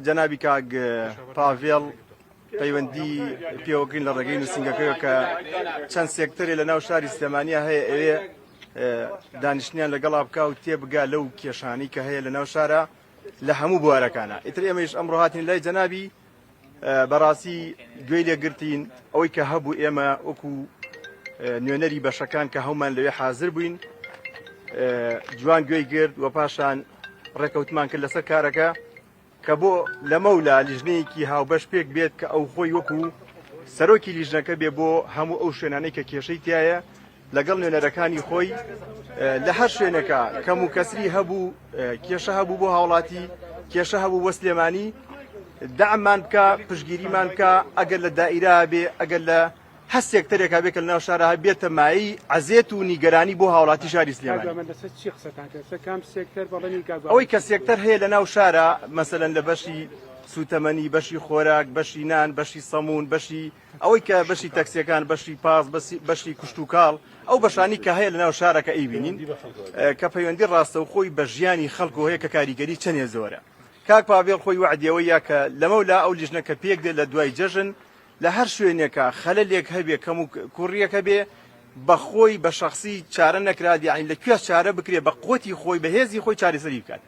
جەنابی کاک پاڤێڵ پەیوەندی پێوەگرین لە ڕێگەی نووسنگەکەیەوە کە چەند سێکتەرێ لە ناو شاری سلێمانیە هەیە ئەوێ دانیشتنیان لەگەڵا بکە و تێبگا لەو کێشانەی کە هەیە لە ناو شارە لە هەموو بوارەکانە. ئیتر ئێمەش ئەمڕۆ هاتین لای جەنابی بەڕاستی گوێی لێگرتین ئەوەی کە هەبوو ئێمە وەکو نوێنەری بەشەکان کە هەومان لەوێ حازر بووین جوان گوێی گرت و پاشان ڕێکەوتمان کرد لەسەر کارەکە کە بۆ لەمەولا لیژنەیەکی هاوبەش پێک بێت کە ئەو خۆی وەکو سەرۆکی لیژنەکە بێ بۆ هەموو ئەو شوێنانەی کە کێشەی تایە لەگەڵ نوێنەرەکانی خۆی لە هەر شوێنەکە کەم و کەسری هەبوو کێشە هەبوو بۆ هاوڵاتی کێشە هەبوو بۆ سلێمانی دەعممان بکە پشگیریمان بکە ئەگەر لە دائیرا بێ ئەگەر لە هەر سێکتەرێکا بێت کە لە ناو شارە بێتە مایی عەزێت و نیگەرانی بۆ هاوڵاتی شاری سلێمانی. ئەوەی کە سێکتەر هەیە لە ناو شارە مەسەلەن لە بەشی سوتەمەنی بەشی خۆراک بەشی نان بەشی سەمون بەشی ئەوەی کە بەشی تەکسیەکان بەشی پاس بەشی کوشت و کاڵ ئەو بەشانی کە هەیە لە ناو شارەکە ئەیبینین کە پەیوەندی ڕاستە و خۆی بە ژیانی خەڵک و هەیە کە کاریگەری چەندێ زۆرە. کاک پاڤێڵ خۆی وعدیەوەیە کە لەمەولا ئەو لیژنەکە پێک دێت لە دوای جەژن لە هەر شوێنێکە خەلەلێک هەبێ کەم و کوڕیەکە بێ بە خۆی بە شەخسی چارە نەکرات یعنی لەکوێ چارە بکرێ بە قوتی خۆی بە هێزی خۆی چارەسەری بکات.